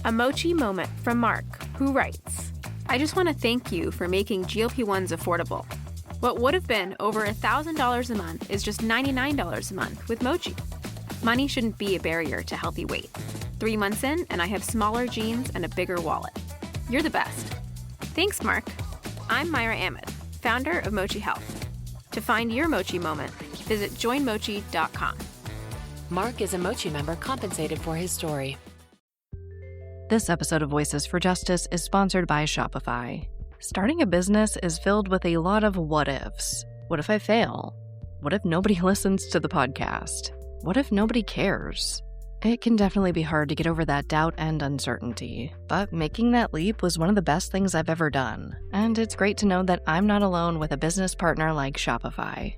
A mochi moment from Mark, who writes, I just want to thank you for making GLP-1s affordable. What would have been over $1,000 a month is just $99 a month with Mochi. Money shouldn't be a barrier to healthy weight. 3 months in, and I have smaller jeans and a bigger wallet. You're the best. Thanks, Mark. I'm Myra Ahmed, founder of Mochi Health. To find your Mochi moment, visit joinmochi.com. Mark is a Mochi member compensated for his story. This episode of Voices for Justice is sponsored by Shopify. Starting a business is filled with a lot of what-ifs. What if I fail? What if nobody listens to the podcast? What if nobody cares? It can definitely be hard to get over that doubt and uncertainty, but making that leap was one of the best things I've ever done, and it's great to know that I'm not alone with a business partner like Shopify.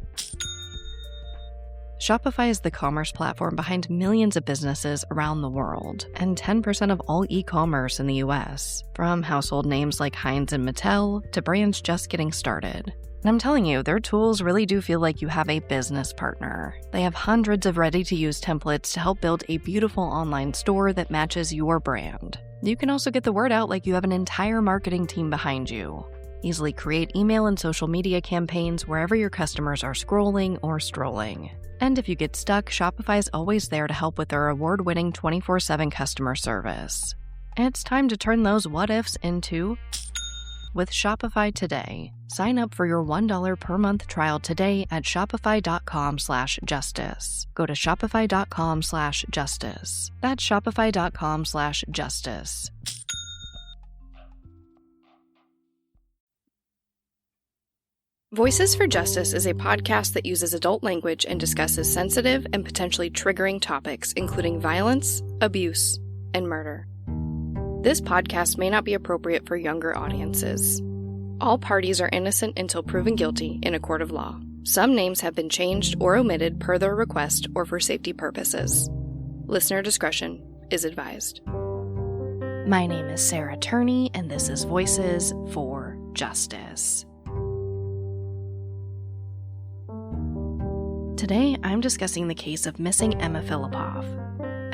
Shopify is the commerce platform behind millions of businesses around the world, and 10% of all e-commerce in the US, from household names like Heinz and Mattel to brands just getting started. And I'm telling you, their tools really do feel like you have a business partner. They have hundreds of ready-to-use templates to help build a beautiful online store that matches your brand. You can also get the word out like you have an entire marketing team behind you. Easily create email and social media campaigns wherever your customers are scrolling or strolling. And if you get stuck, Shopify is always there to help with their award-winning 24/7 customer service. It's time to turn those what-ifs into with Shopify today. Sign up for your $1 per month trial today at shopify.com/justice. Go to shopify.com/justice. That's shopify.com/justice. Voices for Justice is a podcast that uses adult language and discusses sensitive and potentially triggering topics, including violence, abuse, and murder. This podcast may not be appropriate for younger audiences. All parties are innocent until proven guilty in a court of law. Some names have been changed or omitted per their request or for safety purposes. Listener discretion is advised. My name is Sarah Turney, and this is Voices for Justice. Today, I'm discussing the case of missing Emma Fillipoff.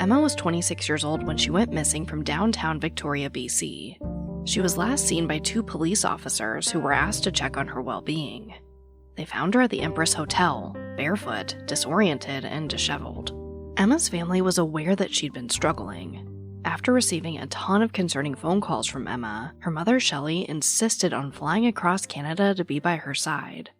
Emma was 26 years old when she went missing from downtown Victoria, B.C. She was last seen by 2 police officers who were asked to check on her well-being. They found her at the Empress Hotel, barefoot, disoriented, and disheveled. Emma's family was aware that she'd been struggling. After receiving a ton of concerning phone calls from Emma, her mother, Shelley, insisted on flying across Canada to be by her side.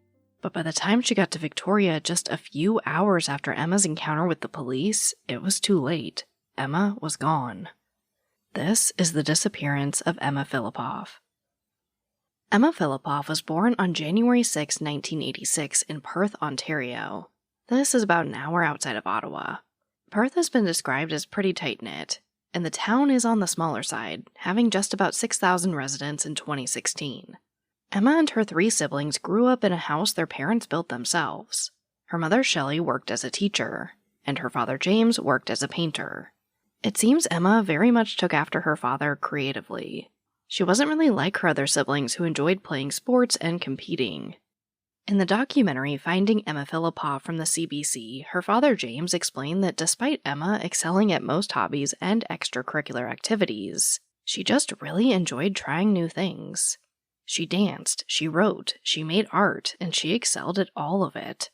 But by the time she got to Victoria, just a few hours after Emma's encounter with the police, it was too late. Emma was gone. This is the disappearance of Emma Fillipoff. Emma Fillipoff was born on January 6, 1986 in Perth, Ontario. This is about an hour outside of Ottawa. Perth has been described as pretty tight-knit, and the town is on the smaller side, having just about 6,000 residents in 2016. Emma and her 3 siblings grew up in a house their parents built themselves. Her mother, Shelley, worked as a teacher, and her father, James, worked as a painter. It seems Emma very much took after her father creatively. She wasn't really like her other siblings who enjoyed playing sports and competing. In the documentary Finding Emma Fillipoff from the CBC, her father, James, explained that despite Emma excelling at most hobbies and extracurricular activities, she just really enjoyed trying new things. She danced, she wrote, she made art, and she excelled at all of it.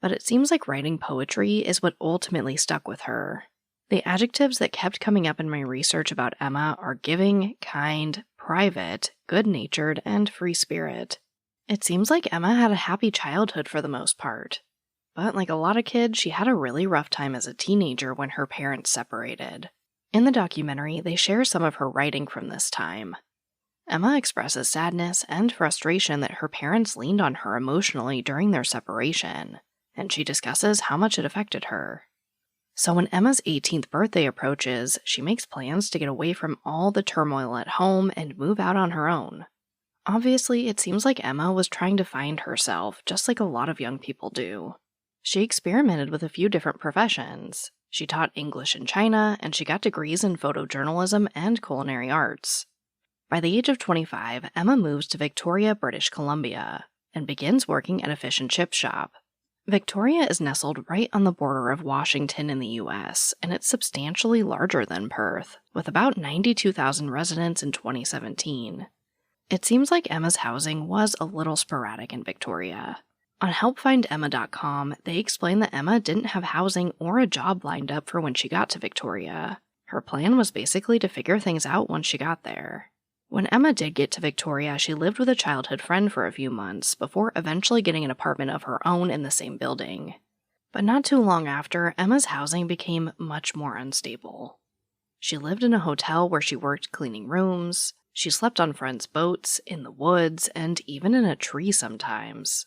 But it seems like writing poetry is what ultimately stuck with her. The adjectives that kept coming up in my research about Emma are giving, kind, private, good-natured, and free spirit. It seems like Emma had a happy childhood for the most part. But like a lot of kids, she had a really rough time as a teenager when her parents separated. In the documentary, they share some of her writing from this time. Emma expresses sadness and frustration that her parents leaned on her emotionally during their separation, and she discusses how much it affected her. So when Emma's 18th birthday approaches, she makes plans to get away from all the turmoil at home and move out on her own. Obviously, it seems like Emma was trying to find herself, just like a lot of young people do. She experimented with a few different professions. She taught English in China, and she got degrees in photojournalism and culinary arts. By the age of 25, Emma moves to Victoria, British Columbia, and begins working at a fish and chip shop. Victoria is nestled right on the border of Washington in the US, and it's substantially larger than Perth, with about 92,000 residents in 2017. It seems like Emma's housing was a little sporadic in Victoria. On helpfindemma.com, they explain that Emma didn't have housing or a job lined up for when she got to Victoria. Her plan was basically to figure things out once she got there. When Emma did get to Victoria, she lived with a childhood friend for a few months before eventually getting an apartment of her own in the same building. But not too long after, Emma's housing became much more unstable. She lived in a hotel where she worked cleaning rooms, she slept on friends' boats, in the woods, and even in a tree sometimes.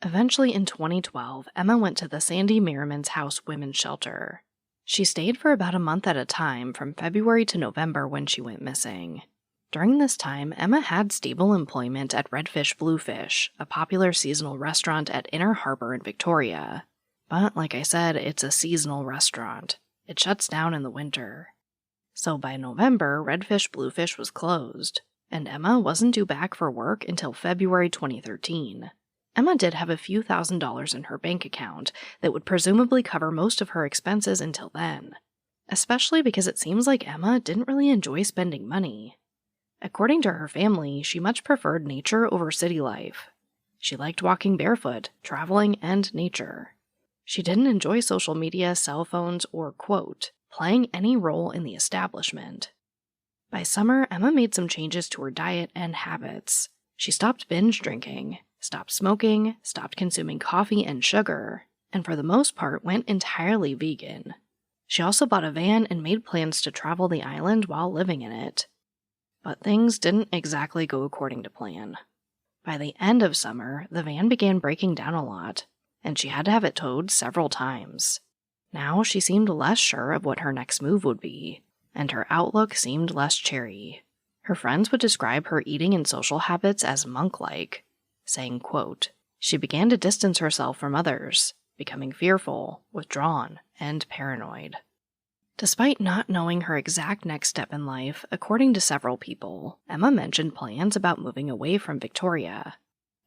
Eventually in 2012, Emma went to the Sandy Merriman's House Women's Shelter. She stayed for about a month at a time from February to November when she went missing. During this time, Emma had stable employment at Redfish Bluefish, a popular seasonal restaurant at Inner Harbor in Victoria. But like I said, it's a seasonal restaurant. It shuts down in the winter. So by November, Redfish Bluefish was closed, and Emma wasn't due back for work until February 2013. Emma did have a few $1,000s in her bank account that would presumably cover most of her expenses until then, especially because it seems like Emma didn't really enjoy spending money. According to her family, she much preferred nature over city life. She liked walking barefoot, traveling, and nature. She didn't enjoy social media, cell phones, or, quote, playing any role in the establishment. By summer, Emma made some changes to her diet and habits. She stopped binge drinking, stopped smoking, stopped consuming coffee and sugar, and for the most part went entirely vegan. She also bought a van and made plans to travel the island while living in it. But things didn't exactly go according to plan. By the end of summer, the van began breaking down a lot, and she had to have it towed several times. Now she seemed less sure of what her next move would be, and her outlook seemed less cheery. Her friends would describe her eating and social habits as monk-like, saying, quote, she began to distance herself from others, becoming fearful, withdrawn, and paranoid. Despite not knowing her exact next step in life, according to several people, Emma mentioned plans about moving away from Victoria.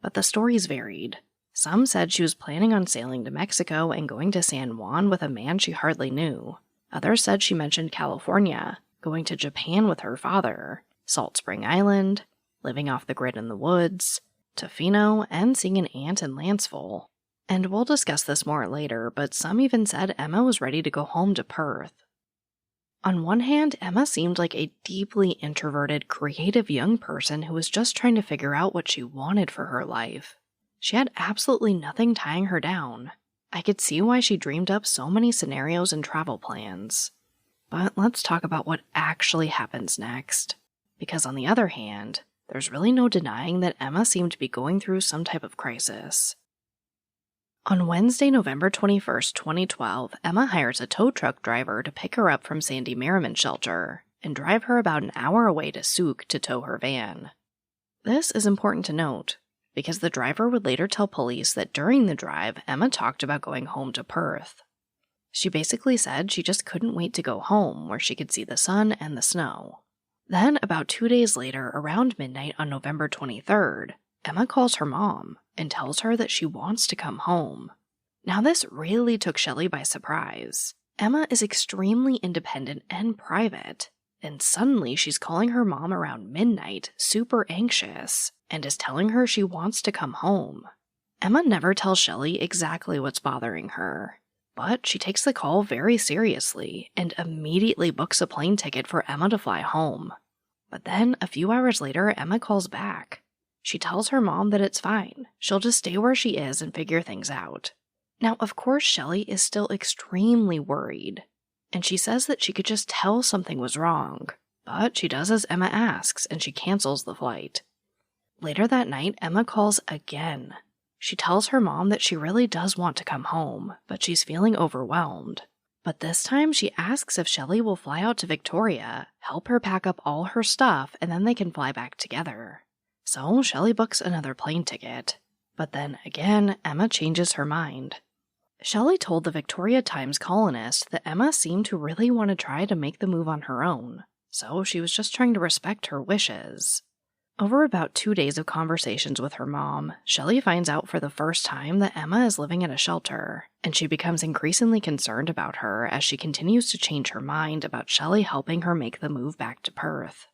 But the stories varied. Some said she was planning on sailing to Mexico and going to San Juan with a man she hardly knew. Others said she mentioned California, going to Japan with her father, Salt Spring Island, living off the grid in the woods, Tofino, and seeing an aunt in Lanceville. And we'll discuss this more later, but some even said Emma was ready to go home to Perth. On one hand, Emma seemed like a deeply introverted, creative young person who was just trying to figure out what she wanted for her life. She had absolutely nothing tying her down. I could see why she dreamed up so many scenarios and travel plans. But let's talk about what actually happens next. Because on the other hand, there's really no denying that Emma seemed to be going through some type of crisis. On Wednesday, November 21st, 2012, Emma hires a tow truck driver to pick her up from Sandy Merriman's shelter and drive her about an hour away to Souk to tow her van. This is important to note, because the driver would later tell police that during the drive, Emma talked about going home to Perth. She basically said she just couldn't wait to go home where she could see the sun and the snow. Then, about 2 days later, around midnight on November 23rd, Emma calls her mom and tells her that she wants to come home. Now this really took Shelley by surprise. Emma is extremely independent and private, and suddenly she's calling her mom around midnight, super anxious, and is telling her she wants to come home. Emma never tells Shelley exactly what's bothering her, but she takes the call very seriously and immediately books a plane ticket for Emma to fly home. But then, a few hours later, Emma calls back. She tells her mom that it's fine. She'll just stay where she is and figure things out. Now, of course, Shelley is still extremely worried, and she says that she could just tell something was wrong, but she does as Emma asks, and she cancels the flight. Later that night, Emma calls again. She tells her mom that she really does want to come home, but she's feeling overwhelmed. But this time, she asks if Shelley will fly out to Victoria, help her pack up all her stuff, and then they can fly back together. So Shelley books another plane ticket. But then again, Emma changes her mind. Shelley told the Victoria Times columnist that Emma seemed to really want to try to make the move on her own, so she was just trying to respect her wishes. Over about 2 days of conversations with her mom, Shelley finds out for the first time that Emma is living at a shelter, and she becomes increasingly concerned about her as she continues to change her mind about Shelley helping her make the move back to Perth.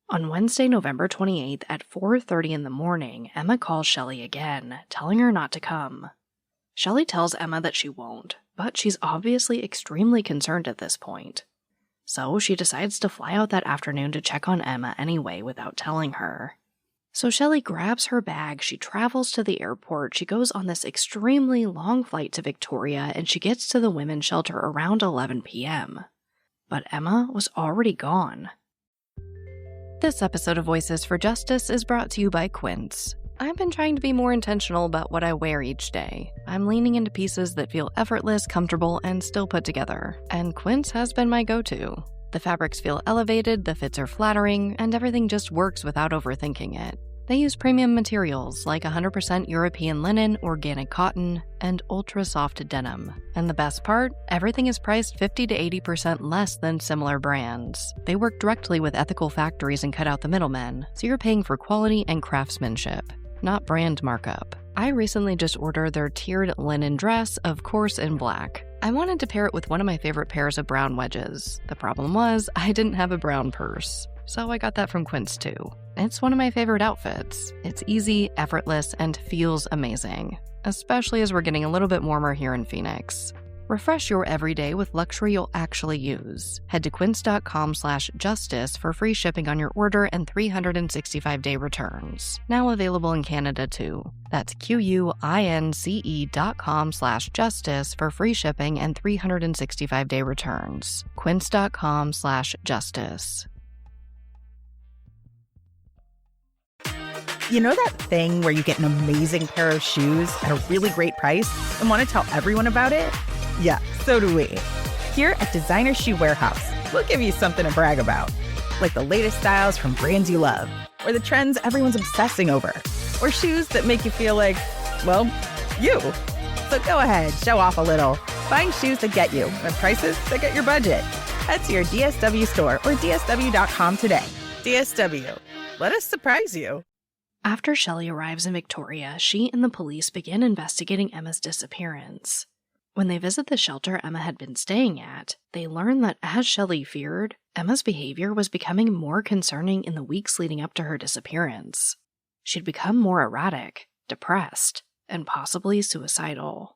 On Wednesday, November 28th at 4:30 in the morning, Emma calls Shelley again, telling her not to come. Shelley tells Emma that she won't, but she's obviously extremely concerned at this point. So she decides to fly out that afternoon to check on Emma anyway without telling her. So Shelley grabs her bag, she travels to the airport, she goes on this extremely long flight to Victoria, and she gets to the women's shelter around 11 p.m. But Emma was already gone. This episode of Voices for Justice is brought to you by Quince. I've been trying to be more intentional about what I wear each day. I'm leaning into pieces that feel effortless, comfortable, and still put together, and Quince has been my go-to. The fabrics feel elevated, the fits are flattering, and everything just works without overthinking it. They use premium materials like 100% European linen, organic cotton, and ultra-soft denim. And the best part? Everything is priced 50 to 80% less than similar brands. They work directly with ethical factories and cut out the middlemen, so you're paying for quality and craftsmanship, not brand markup. I recently just ordered their tiered linen dress, of course in black. I wanted to pair it with one of my favorite pairs of brown wedges. The problem was, I didn't have a brown purse. So I got that from Quince too. It's one of my favorite outfits. It's easy, effortless, and feels amazing, especially as we're getting a little bit warmer here in Phoenix. Refresh your everyday with luxury you'll actually use. Head to quince.com/justice for free shipping on your order and 365-day returns. Now available in Canada too. That's QUINCE.com/justice for free shipping and 365-day returns. Quince.com/justice. You know that thing where you get an amazing pair of shoes at a really great price and want to tell everyone about it? Yeah, so do we. Here at Designer Shoe Warehouse, we'll give you something to brag about, like the latest styles from brands you love, or the trends everyone's obsessing over, or shoes that make you feel like, well, you. So go ahead, show off a little. Find shoes that get you at prices that get your budget. Head to your DSW store or dsw.com today. DSW, let us surprise you. After Shelley arrives in Victoria, she and the police begin investigating Emma's disappearance. When they visit the shelter Emma had been staying at, they learn that, as Shelley feared, Emma's behavior was becoming more concerning in the weeks leading up to her disappearance. She'd become more erratic, depressed, and possibly suicidal.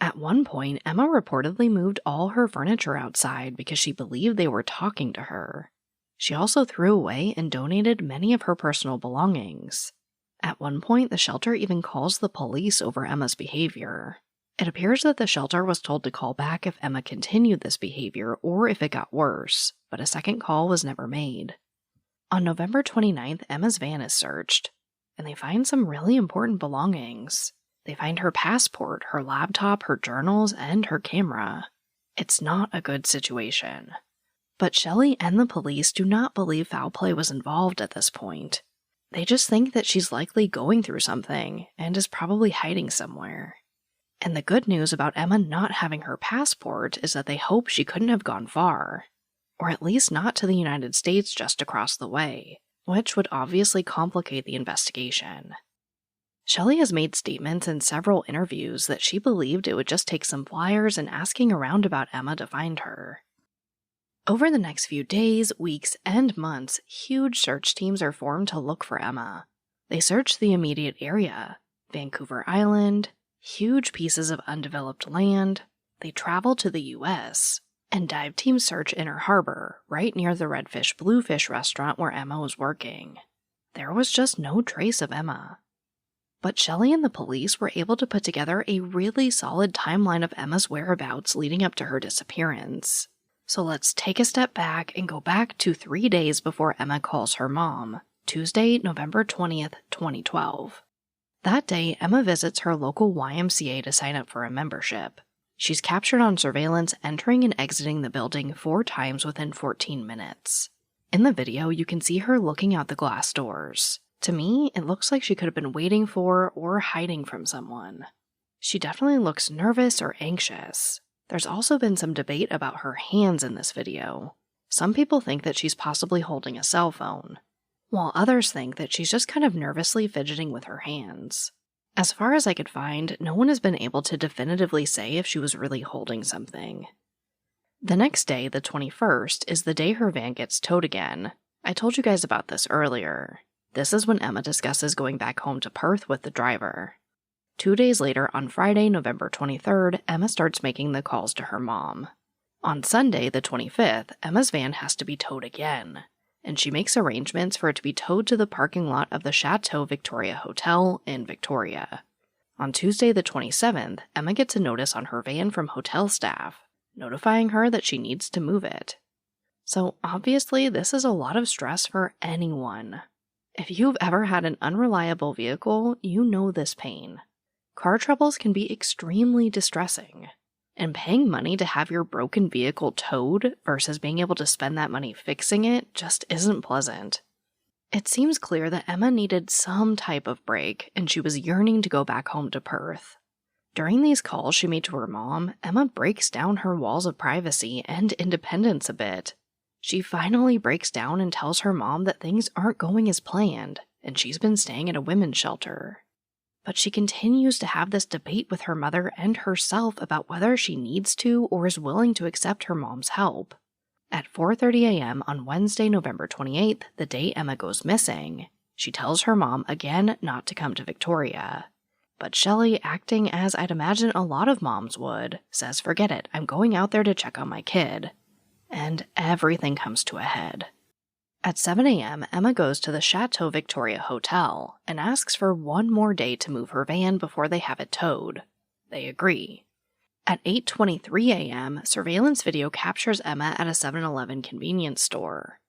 At one point, Emma reportedly moved all her furniture outside because she believed they were talking to her. She also threw away and donated many of her personal belongings. At one point, the shelter even calls the police over Emma's behavior. It appears that the shelter was told to call back if Emma continued this behavior or if it got worse, but a second call was never made. On November 29th, Emma's van is searched, and they find some really important belongings. They find her passport, her laptop, her journals, and her camera. It's not a good situation. But Shelley and the police do not believe foul play was involved at this point. They just think that she's likely going through something and is probably hiding somewhere. And the good news about Emma not having her passport is that they hope she couldn't have gone far, or at least not to the United States just across the way, which would obviously complicate the investigation. Shelley has made statements in several interviews that she believed it would just take some flyers and asking around about Emma to find her. Over the next few days, weeks, and months, huge search teams are formed to look for Emma. They search the immediate area, Vancouver Island, huge pieces of undeveloped land. They travel to the U.S., and dive teams search Inner Harbor, right near the Redfish Bluefish restaurant where Emma was working. There was just no trace of Emma. But Shelley and the police were able to put together a really solid timeline of Emma's whereabouts leading up to her disappearance. So let's take a step back and go back to 3 days before Emma calls her mom, Tuesday, November 20th, 2012. That day, Emma visits her local YMCA to sign up for a membership. She's captured on surveillance entering and exiting the building 4 times within 14 minutes. In the video, you can see her looking out the glass doors. To me, it looks like she could have been waiting for or hiding from someone. She definitely looks nervous or anxious. There's also been some debate about her hands in this video. Some people think that she's possibly holding a cell phone. while others think that she's just kind of nervously fidgeting with her hands. As far as I could find, no one has been able to definitively say if she was really holding something. The next day, the 21st, is the day her van gets towed again. I told you guys about this earlier. This is when Emma discusses going back home to Perth with the driver. 2 days later, on Friday, November 23rd, Emma starts making the calls to her mom. On Sunday, the 25th, Emma's van has to be towed again, and she makes arrangements for it to be towed to the parking lot of the Chateau Victoria Hotel in Victoria. On Tuesday, the 27th, Emma gets a notice on her van from hotel staff, notifying her that she needs to move it. So obviously, this is a lot of stress for anyone. If you've ever had an unreliable vehicle, you know this pain. Car troubles can be extremely distressing, and paying money to have your broken vehicle towed versus being able to spend that money fixing it just isn't pleasant. It seems clear that Emma needed some type of break, and she was yearning to go back home to Perth. During these calls she made to her mom, Emma breaks down her walls of privacy and independence a bit. She finally breaks down and tells her mom that things aren't going as planned, and she's been staying at a women's shelter. But she continues to have this debate with her mother and herself about whether she needs to or is willing to accept her mom's help. At 4:30 a.m. on Wednesday, November 28th, the day Emma goes missing, she tells her mom again not to come to Victoria. But Shelley, acting as I'd imagine a lot of moms would, says, "Forget it, I'm going out there to check on my kid." And everything comes to a head. At 7 a.m., Emma goes to the Chateau Victoria Hotel and asks for one more day to move her van before they have it towed. They agree. At 8:23 a.m., surveillance video captures Emma at a 7-Eleven convenience store.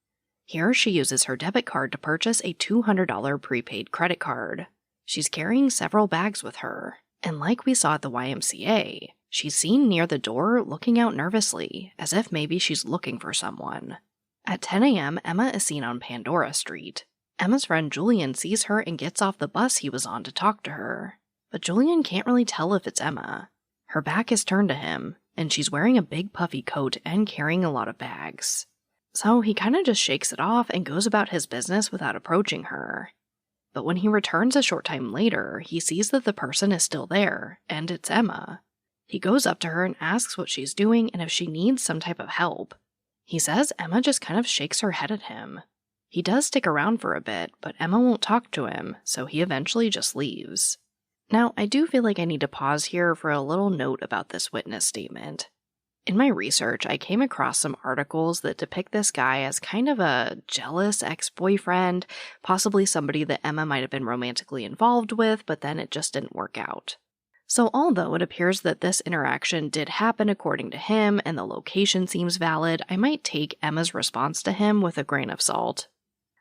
Here she uses her debit card to purchase a $200 prepaid credit card. She's carrying several bags with her, and like we saw at the YMCA, she's seen near the door looking out nervously, as if maybe she's looking for someone. At 10 a.m., Emma is seen on Pandora Street. Emma's friend Julian sees her and gets off the bus he was on to talk to her. But Julian can't really tell if it's Emma. Her back is turned to him, and she's wearing a big puffy coat and carrying a lot of bags. So he kind of just shakes it off and goes about his business without approaching her. But when he returns a short time later, he sees that the person is still there, and it's Emma. He goes up to her and asks what she's doing and if she needs some type of help. He says Emma just kind of shakes her head at him. He does stick around for a bit, but Emma won't talk to him, so he eventually just leaves. Now, I do feel like I need to pause here for a little note about this witness statement. In my research, I came across some articles that depict this guy as kind of a jealous ex-boyfriend, possibly somebody that Emma might have been romantically involved with, but then it just didn't work out. So although it appears that this interaction did happen according to him and the location seems valid, I might take Emma's response to him with a grain of salt.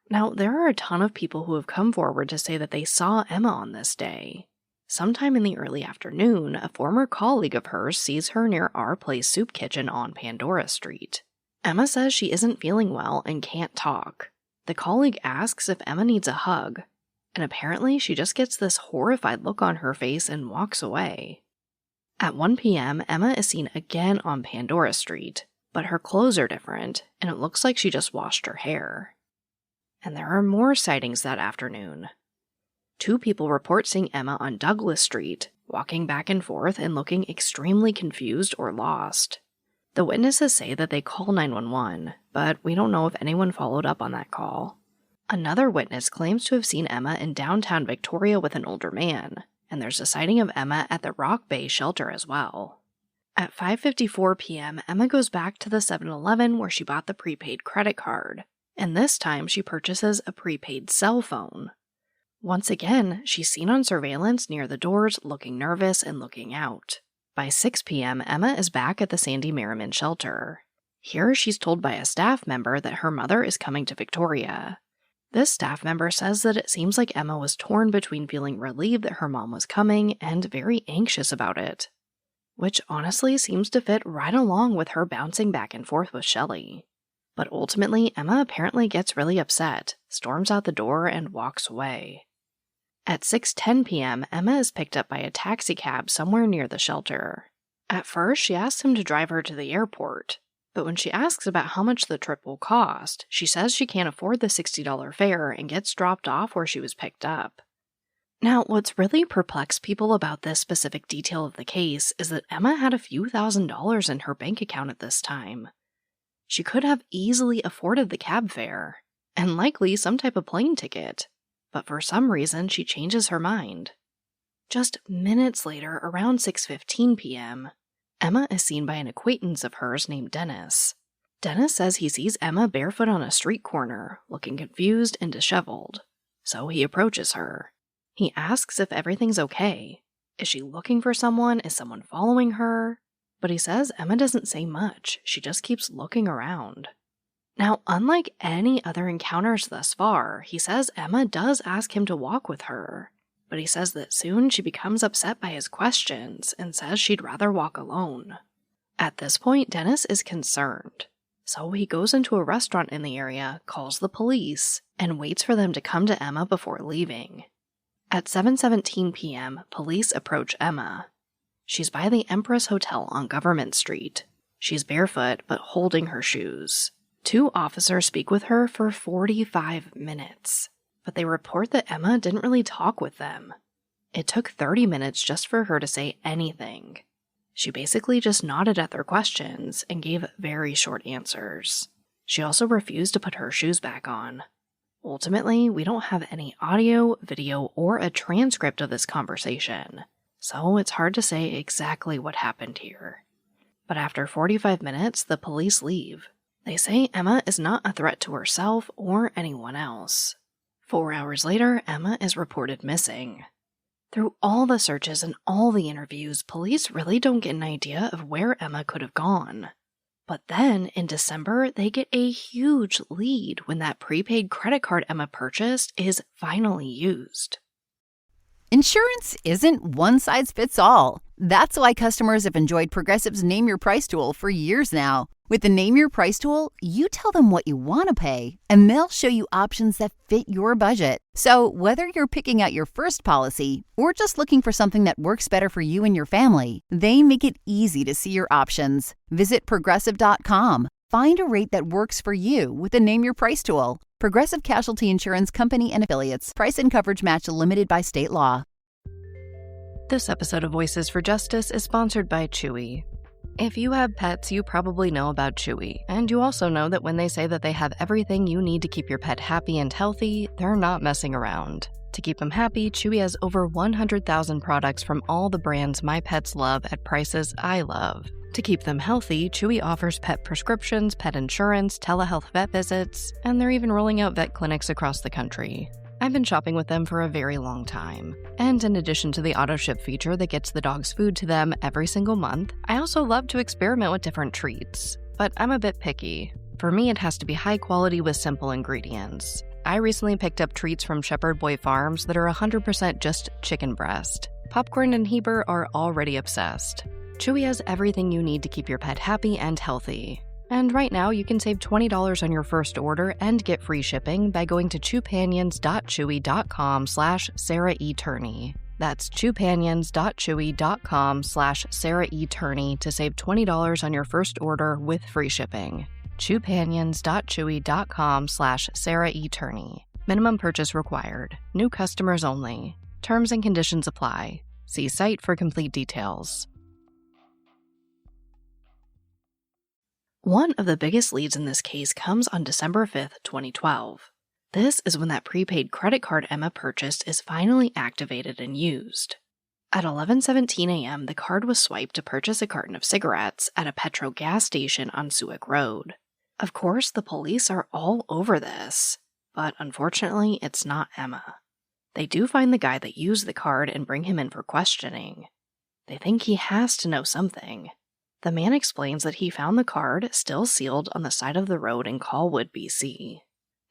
Now, there are a ton of people who have come forward to say that they saw Emma on this day. Sometime in the early afternoon, a former colleague of hers sees her near Our Place Soup Kitchen on Pandora Street. Emma says she isn't feeling well and can't talk. The colleague asks if Emma needs a hug, and apparently she just gets this horrified look on her face and walks away. At 1 p.m., Emma is seen again on Pandora Street, but her clothes are different, and it looks like she just washed her hair. And there are more sightings that afternoon. 2 people report seeing Emma on Douglas Street, walking back and forth and looking extremely confused or lost. The witnesses say that they call 911, but we don't know if anyone followed up on that call. Another witness claims to have seen Emma in downtown Victoria with an older man, and there's a sighting of Emma at the Rock Bay shelter as well. At 5:54 p.m., Emma goes back to the 7-Eleven where she bought the prepaid credit card, and this time she purchases a prepaid cell phone. Once again, she's seen on surveillance near the doors, looking nervous and looking out. By 6 p.m., Emma is back at the Sandy Merriman shelter. Here, she's told by a staff member that her mother is coming to Victoria. This staff member says that it seems like Emma was torn between feeling relieved that her mom was coming and very anxious about it, which honestly seems to fit right along with her bouncing back and forth with Shelley. But ultimately, Emma apparently gets really upset, storms out the door, and walks away. At 6:10 p.m., Emma is picked up by a taxi cab somewhere near the shelter. At first, she asks him to drive her to the airport, But when she asks about how much the trip will cost, she says she can't afford the $60 fare and gets dropped off where she was picked up. Now, what's really perplexed people about this specific detail of the case is that Emma had a few $1,000s in her bank account at this time. She could have easily afforded the cab fare, and likely some type of plane ticket, but for some reason she changes her mind. Just minutes later, around 6:15 p.m., Emma is seen by an acquaintance of hers named Dennis. Dennis says he sees Emma barefoot on a street corner, looking confused and disheveled. So he approaches her. He asks if everything's okay. Is she looking for someone? Is someone following her? But he says Emma doesn't say much. She just keeps looking around. Now, unlike any other encounters thus far, he says Emma does ask him to walk with her. But he says that soon she becomes upset by his questions and says she'd rather walk alone. At this point, Dennis is concerned. So he goes into a restaurant in the area, calls the police, and waits for them to come to Emma before leaving. At 7:17 p.m., police approach Emma. She's by the Empress Hotel on Government Street. She's barefoot but holding her shoes. 2 officers speak with her for 45 minutes. But they report that Emma didn't really talk with them. It took 30 minutes just for her to say anything. She basically just nodded at their questions and gave very short answers. She also refused to put her shoes back on. Ultimately, we don't have any audio, video, or a transcript of this conversation, so it's hard to say exactly what happened here. But after 45 minutes, the police leave. They say Emma is not a threat to herself or anyone else. 4 hours later, Emma is reported missing. Through all the searches and all the interviews, police really don't get an idea of where Emma could have gone. But then, in December, they get a huge lead when that prepaid credit card Emma purchased is finally used. Insurance isn't one size fits all. That's why customers have enjoyed Progressive's Name Your Price tool for years now. With the Name Your Price tool, you tell them what you want to pay, and they'll show you options that fit your budget. So whether you're picking out your first policy or just looking for something that works better for you and your family, they make it easy to see your options. Visit Progressive.com. Find a rate that works for you with the Name Your Price tool. Progressive Casualty Insurance Company and Affiliates. Price and coverage match limited by state law. This episode of Voices for Justice is sponsored by Chewy. If you have pets, you probably know about Chewy, and you also know that when they say that they have everything you need to keep your pet happy and healthy, they're not messing around. To keep them happy, Chewy has over 100,000 products from all the brands my pets love at prices I love. To keep them healthy, Chewy offers pet prescriptions, pet insurance, telehealth vet visits, and they're even rolling out vet clinics across the country. I've been shopping with them for a very long time. And in addition to the auto-ship feature that gets the dog's food to them every single month, I also love to experiment with different treats. But I'm a bit picky. For me, it has to be high quality with simple ingredients. I recently picked up treats from Shepherd Boy Farms that are 100% just chicken breast. Popcorn and Heber are already obsessed. Chewy has everything you need to keep your pet happy and healthy. And right now, you can save $20 on your first order and get free shipping by going to chewpanions.chewy.com/Sarah E. Turney. That's chewpanions.chewy.com/Sarah E. Turney to save $20 on your first order with free shipping. chewpanions.chewy.com/Sarah E. Turney. Minimum purchase required. New customers only. Terms and conditions apply. See site for complete details. One of the biggest leads in this case comes on December 5th, 2012. This is when that prepaid credit card Emma purchased is finally activated and used. At 11:17 a.m., the card was swiped to purchase a carton of cigarettes at a Petro gas station on Suick Road. Of course, the police are all over this, but unfortunately, it's not Emma. They do find the guy that used the card and bring him in for questioning. They think he has to know something. The man explains that he found the card still sealed on the side of the road in Colwood, B.C.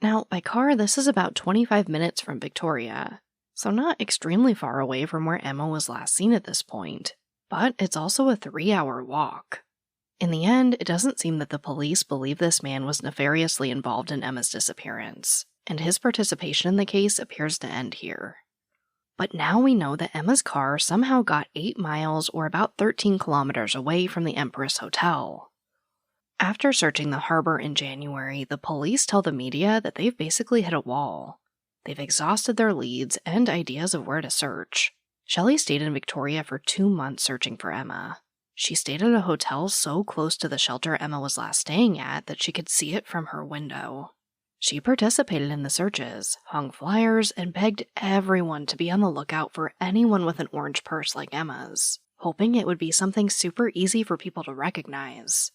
Now, by car, this is about 25 minutes from Victoria, so not extremely far away from where Emma was last seen at this point, but it's also a 3-hour walk. In the end, it doesn't seem that the police believe this man was nefariously involved in Emma's disappearance, and his participation in the case appears to end here. But now we know that Emma's car somehow got 8 miles or about 13 kilometers away from the Empress Hotel. After searching the harbor in January, the police tell the media that they've basically hit a wall. They've exhausted their leads and ideas of where to search. Shelley stayed in Victoria for 2 months searching for Emma. She stayed at a hotel so close to the shelter Emma was last staying at that she could see it from her window. She participated in the searches, hung flyers, and begged everyone to be on the lookout for anyone with an orange purse like Emma's, hoping it would be something super easy for people to recognize.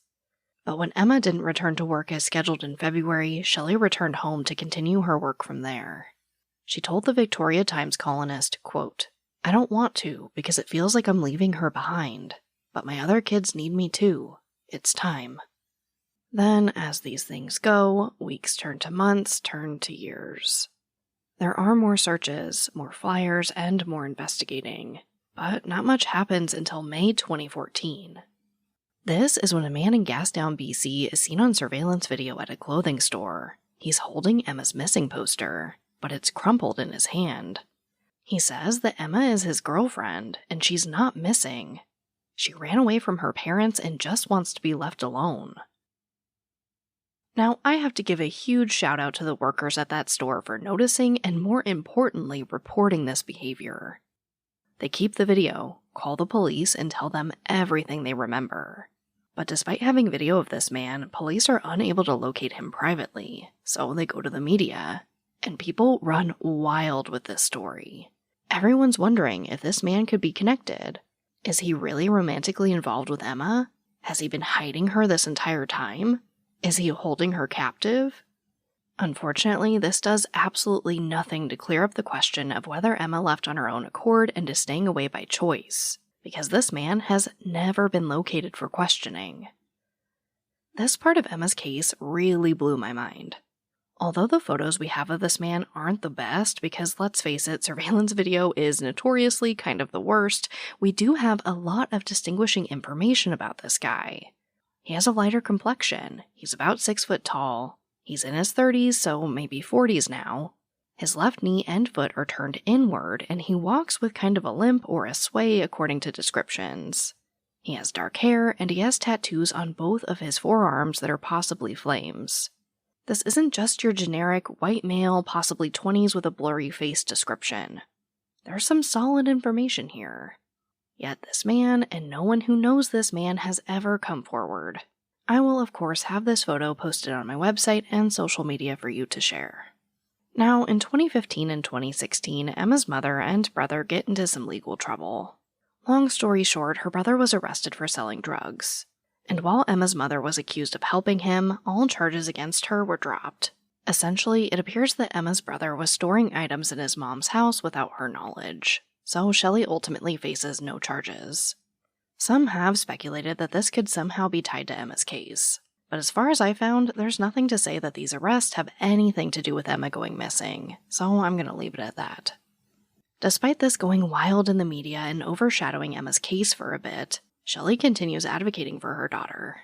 But when Emma didn't return to work as scheduled in February, Shelley returned home to continue her work from there. She told the Victoria Times columnist, quote, "I don't want to because it feels like I'm leaving her behind, but my other kids need me too. It's time." Then, as these things go, weeks turn to months, turn to years. There are more searches, more flyers, and more investigating, but not much happens until May 2014. This is when a man in Gastown, BC is seen on surveillance video at a clothing store. He's holding Emma's missing poster, but it's crumpled in his hand. He says that Emma is his girlfriend, and she's not missing. She ran away from her parents and just wants to be left alone. Now, I have to give a huge shout out to the workers at that store for noticing and, more importantly, reporting this behavior. They keep the video, call the police, and tell them everything they remember. But despite having video of this man, police are unable to locate him privately, so they go to the media. And people run wild with this story. Everyone's wondering if this man could be connected. Is he really romantically involved with Emma? Has he been hiding her this entire time? Is he holding her captive? Unfortunately, this does absolutely nothing to clear up the question of whether Emma left on her own accord and is staying away by choice, because this man has never been located for questioning. This part of Emma's case really blew my mind. Although the photos we have of this man aren't the best, because let's face it, surveillance video is notoriously kind of the worst, we do have a lot of distinguishing information about this guy. He has a lighter complexion, he's about 6 foot tall, he's in his 30s, so maybe 40s now. His left knee and foot are turned inward, and he walks with kind of a limp or a sway according to descriptions. He has dark hair, and he has tattoos on both of his forearms that are possibly flames. This isn't just your generic white male, possibly 20s with a blurry face description. There's some solid information here. Yet this man, and no one who knows this man, has ever come forward. I will, of course, have this photo posted on my website and social media for you to share. Now, in 2015 and 2016, Emma's mother and brother get into some legal trouble. Long story short, her brother was arrested for selling drugs. And while Emma's mother was accused of helping him, all charges against her were dropped. Essentially, it appears that Emma's brother was storing items in his mom's house without her knowledge. So Shelley ultimately faces no charges. Some have speculated that this could somehow be tied to Emma's case, but as far as I found, there's nothing to say that these arrests have anything to do with Emma going missing, so I'm going to leave it at that. Despite this going wild in the media and overshadowing Emma's case for a bit, Shelley continues advocating for her daughter.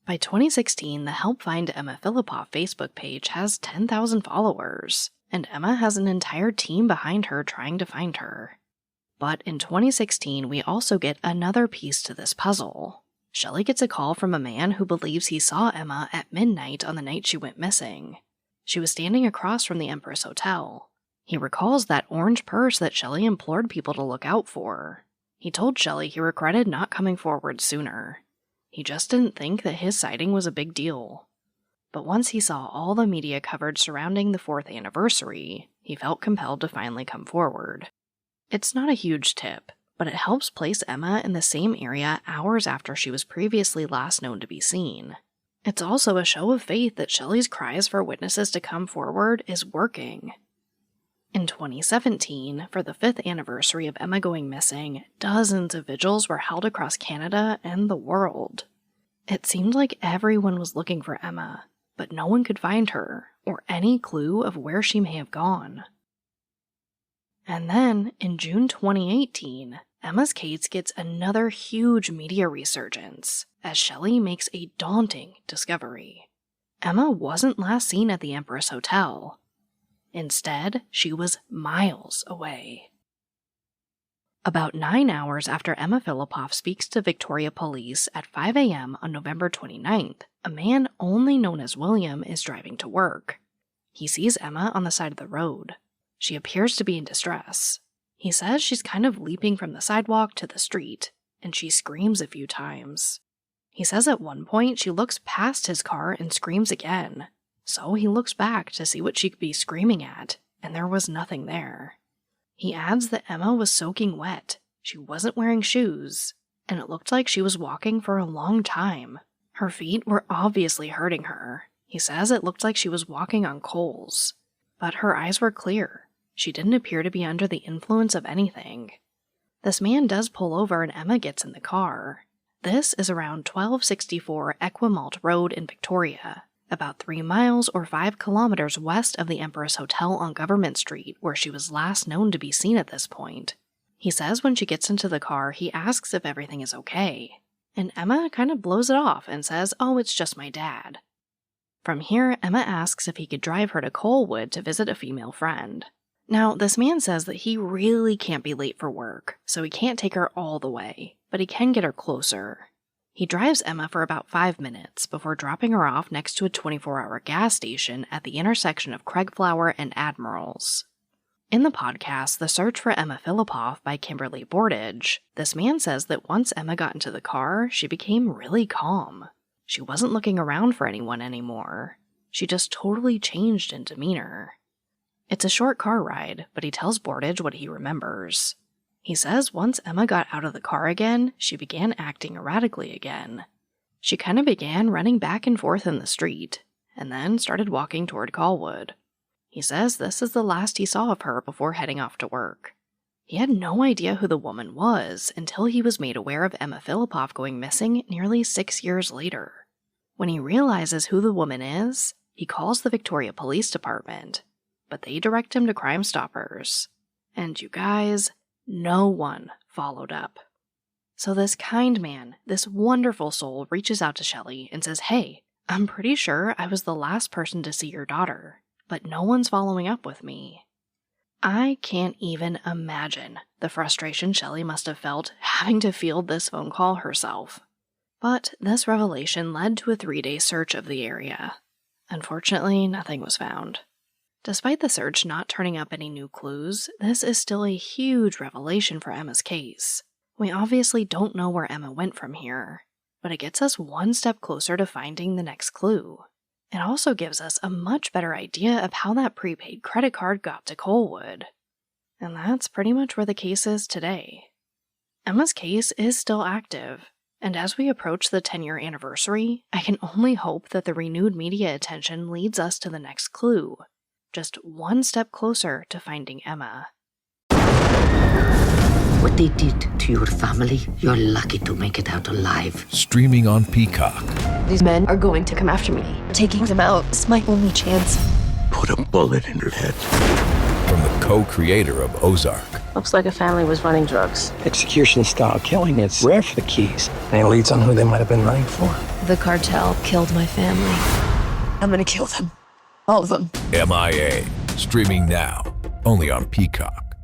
By 2016, the Help Find Emma Fillipoff Facebook page has 10,000 followers, and Emma has an entire team behind her trying to find her. But in 2016, we also get another piece to this puzzle. Shelley gets a call from a man who believes he saw Emma at midnight on the night she went missing. She was standing across from the Empress Hotel. He recalls that orange purse that Shelley implored people to look out for. He told Shelley he regretted not coming forward sooner. He just didn't think that his sighting was a big deal. But once he saw all the media coverage surrounding the 4th anniversary, he felt compelled to finally come forward. It's not a huge tip, but it helps place Emma in the same area hours after she was previously last known to be seen. It's also a show of faith that Shelley's cries for witnesses to come forward is working. In 2017, for the 5th anniversary of Emma going missing, dozens of vigils were held across Canada and the world. It seemed like everyone was looking for Emma, but no one could find her, or any clue of where she may have gone. And then, in June 2018, Emma's case gets another huge media resurgence, as Shelley makes a daunting discovery. Emma wasn't last seen at the Empress Hotel. Instead, she was miles away. About 9 hours after Emma Fillipoff speaks to Victoria police at 5 a.m. on November 29th, a man only known as William is driving to work. He sees Emma on the side of the road. She appears to be in distress. He says she's kind of leaping from the sidewalk to the street, and she screams a few times. He says at one point she looks past his car and screams again. So he looks back to see what she could be screaming at, and there was nothing there. He adds that Emma was soaking wet, she wasn't wearing shoes, and it looked like she was walking for a long time. Her feet were obviously hurting her. He says it looked like she was walking on coals. But her eyes were clear. She didn't appear to be under the influence of anything. This man does pull over and Emma gets in the car. This is around 1264 Equimalt Road in Victoria, about 3 miles or 5 kilometers west of the Empress Hotel on Government Street, where she was last known to be seen at this point. He says when she gets into the car, he asks if everything is okay. And Emma kind of blows it off and says, "Oh, it's just my dad." From here, Emma asks if he could drive her to Colwood to visit a female friend. Now, this man says that he really can't be late for work, so he can't take her all the way, but he can get her closer. He drives Emma for about 5 minutes before dropping her off next to a 24-hour gas station at the intersection of Craigflower and Admirals. In the podcast, The Search for Emma Fillipoff by Kimberly Bordage, this man says that once Emma got into the car, she became really calm. She wasn't looking around for anyone anymore. She just totally changed in demeanor. It's a short car ride, but he tells Bordage what he remembers. He says once Emma got out of the car again, she began acting erratically again. She kind of began running back and forth in the street, and then started walking toward Colwood. He says this is the last he saw of her before heading off to work. He had no idea who the woman was until he was made aware of Emma Fillipoff going missing nearly 6 years later. When he realizes who the woman is, he calls the Victoria Police Department, but they direct him to Crime Stoppers. And you guys, no one followed up. So this kind man, this wonderful soul, reaches out to Shelley and says, "Hey, I'm pretty sure I was the last person to see your daughter, but no one's following up with me." I can't even imagine the frustration Shelley must have felt having to field this phone call herself. But this revelation led to a 3-day search of the area. Unfortunately, nothing was found. Despite the search not turning up any new clues, this is still a huge revelation for Emma's case. We obviously don't know where Emma went from here, but it gets us one step closer to finding the next clue. It also gives us a much better idea of how that prepaid credit card got to Colwood. And that's pretty much where the case is today. Emma's case is still active, and as we approach the 10-year anniversary, I can only hope that the renewed media attention leads us to the next clue. Just one step closer to finding Emma. What they did to your family, you're lucky to make it out alive. Streaming on Peacock. These men are going to come after me. Taking them out is my only chance. Put a bullet in her head. From the co-creator of Ozark. Looks like a family was running drugs. Execution-style killing, it's rare for the keys. And it leads on who they might have been running for. The cartel killed my family. I'm gonna kill them. All of them. MIA. Streaming now. Only on Peacock.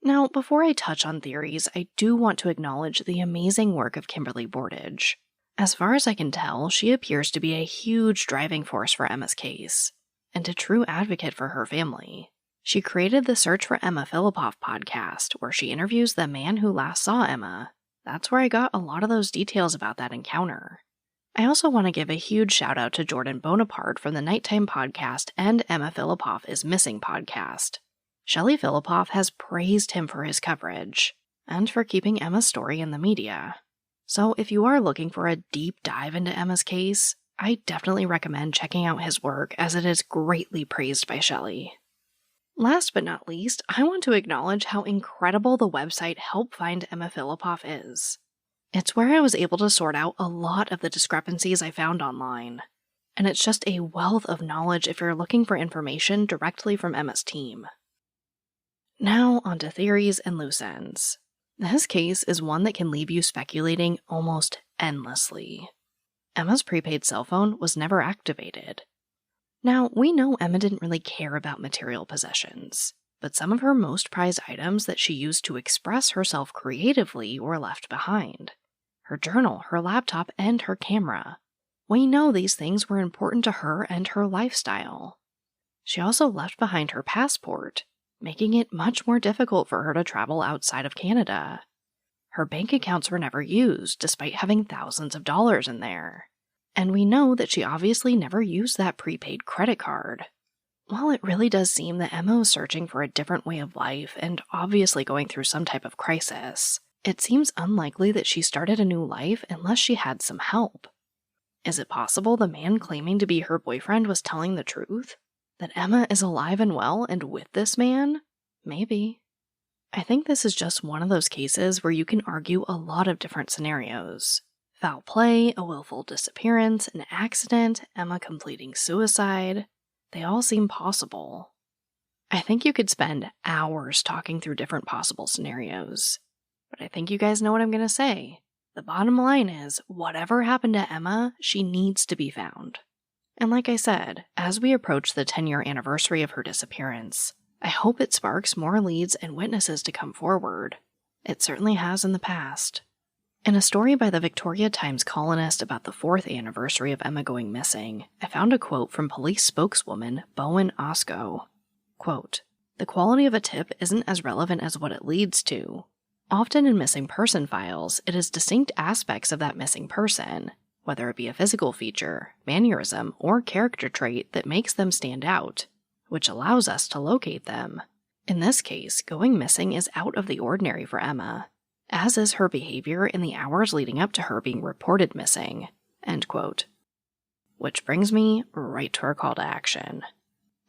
Now, before I touch on theories, I do want to acknowledge the amazing work of Kimberly Bordage. As far as I can tell, she appears to be a huge driving force for Emma's case, and a true advocate for her family. She created the Search for Emma Fillipoff podcast, where she interviews the man who last saw Emma. That's where I got a lot of those details about that encounter. I also want to give a huge shout out to Jordan Bonaparte from the Nighttime podcast and Emma Fillipoff is Missing podcast. Shelley Fillipoff has praised him for his coverage, and for keeping Emma's story in the media. So if you are looking for a deep dive into Emma's case, I definitely recommend checking out his work as it is greatly praised by Shelley. Last but not least, I want to acknowledge how incredible the website Help Find Emma Fillipoff is. It's where I was able to sort out a lot of the discrepancies I found online. And it's just a wealth of knowledge if you're looking for information directly from Emma's team. Now onto theories and loose ends. This case is one that can leave you speculating almost endlessly. Emma's prepaid cell phone was never activated. Now, we know Emma didn't really care about material possessions, but some of her most prized items that she used to express herself creatively were left behind. Her journal, her laptop, and her camera. We know these things were important to her and her lifestyle. She also left behind her passport, making it much more difficult for her to travel outside of Canada. Her bank accounts were never used, despite having thousands of dollars in there. And we know that she obviously never used that prepaid credit card. While it really does seem that Emma was searching for a different way of life and obviously going through some type of crisis, it seems unlikely that she started a new life unless she had some help. Is it possible the man claiming to be her boyfriend was telling the truth? That Emma is alive and well and with this man? Maybe. I think this is just one of those cases where you can argue a lot of different scenarios. Foul play, a willful disappearance, an accident, Emma completing suicide. They all seem possible. I think you could spend hours talking through different possible scenarios. But I think you guys know what I'm going to say. The bottom line is, whatever happened to Emma, she needs to be found. And like I said, as we approach the 10-year anniversary of her disappearance, I hope it sparks more leads and witnesses to come forward. It certainly has in the past. In a story by the Victoria Times columnist about the 4th anniversary of Emma going missing, I found a quote from police spokeswoman Bowen Osco. Quote, "The quality of a tip isn't as relevant as what it leads to. Often in missing person files, it is distinct aspects of that missing person, whether it be a physical feature, mannerism, or character trait that makes them stand out, which allows us to locate them. In this case, going missing is out of the ordinary for Emma, as is her behavior in the hours leading up to her being reported missing." End quote. Which brings me right to our call to action.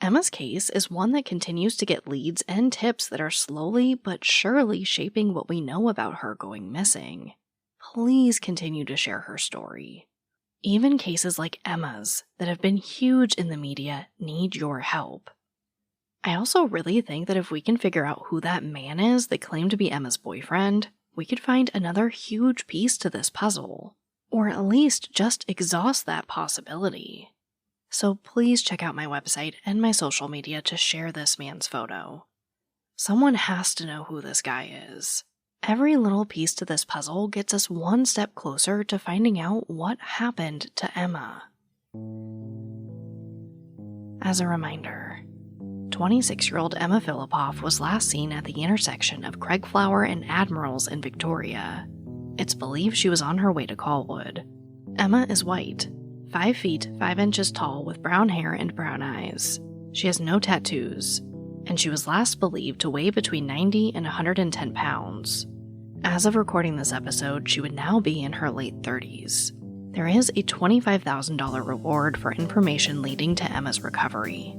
Emma's case is one that continues to get leads and tips that are slowly but surely shaping what we know about her going missing. Please continue to share her story. Even cases like Emma's, that have been huge in the media, need your help. I also really think that if we can figure out who that man is that claimed to be Emma's boyfriend, we could find another huge piece to this puzzle. Or at least just exhaust that possibility. So please check out my website and my social media to share this man's photo. Someone has to know who this guy is. Every little piece to this puzzle gets us one step closer to finding out what happened to Emma. As a reminder, 26-year-old Emma Fillipoff was last seen at the intersection of Craigflower and Admirals in Victoria. It's believed she was on her way to Colwood. Emma is white, 5 feet 5 inches tall with brown hair and brown eyes. She has no tattoos, and she was last believed to weigh between 90 and 110 pounds. As of recording this episode, she would now be in her late 30s. There is a $25,000 reward for information leading to Emma's recovery.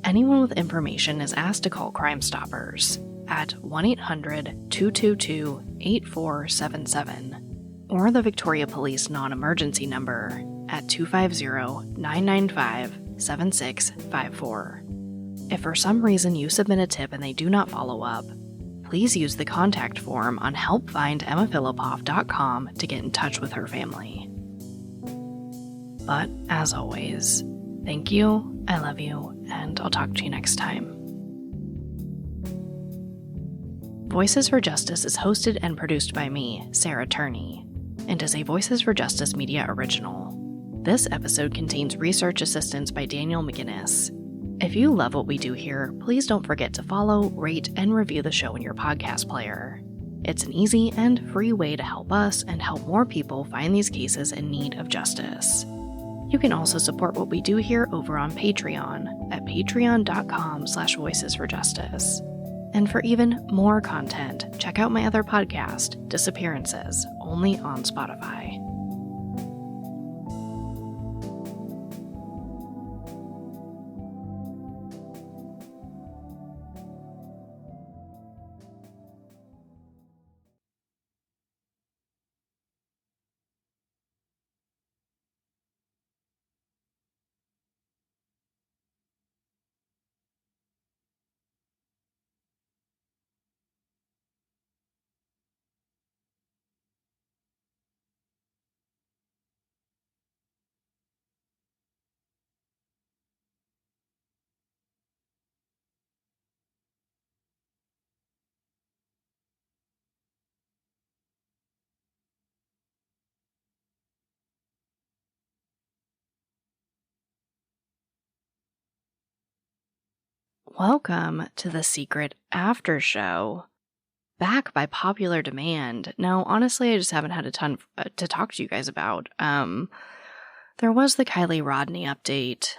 Anyone with information is asked to call Crime Stoppers at 1-800-222-8477 or the Victoria Police non-emergency number at 250-995-7654. If for some reason you submit a tip and they do not follow up, please use the contact form on helpfindemmaphillipoff.com to get in touch with her family. But as always, thank you, I love you, and I'll talk to you next time. Voices for Justice is hosted and produced by me, Sarah Turney, and is a Voices for Justice media original. This episode contains research assistance by Daniel McGinnis. If you love what we do here, please don't forget to follow, rate, and review the show in your podcast player. It's an easy and free way to help us and help more people find these cases in need of justice. You can also support what we do here over on Patreon at patreon.com/voicesforjustice. And for even more content, check out my other podcast, Disappearances, only on Spotify. Welcome to the Secret After Show. Back by popular demand. Now, honestly, I just haven't had a ton to talk to you guys about. There was the Kylie Rodney update.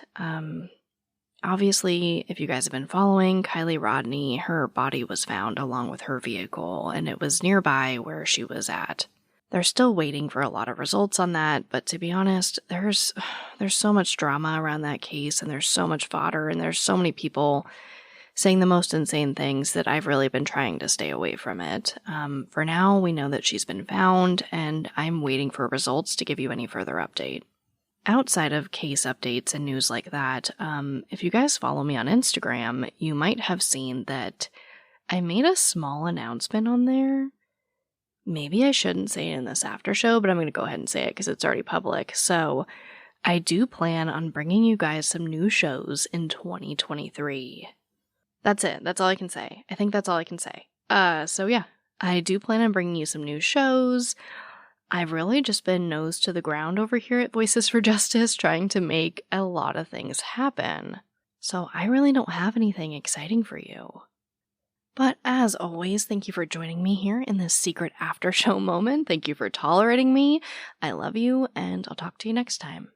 Obviously, if you guys have been following, Kylie Rodney, her body was found along with her vehicle, and it was nearby where she was at. They're still waiting for a lot of results on that, but to be honest, there's so much drama around that case, and there's so much fodder, and there's so many people saying the most insane things that I've really been trying to stay away from it. For now, we know that she's been found, and I'm waiting for results to give you any further update. Outside of case updates and news like that, if you guys follow me on Instagram, you might have seen that I made a small announcement on there. Maybe I shouldn't say it in this after show, but I'm going to go ahead and say it because it's already public. So I do plan on bringing you guys some new shows in 2023. That's it. That's all I can say. I think that's all I can say. So yeah, I do plan on bringing you some new shows. I've really just been nose to the ground over here at Voices for Justice, trying to make a lot of things happen. So I really don't have anything exciting for you. But as always, thank you for joining me here in this secret after show moment. Thank you for tolerating me. I love you, and I'll talk to you next time.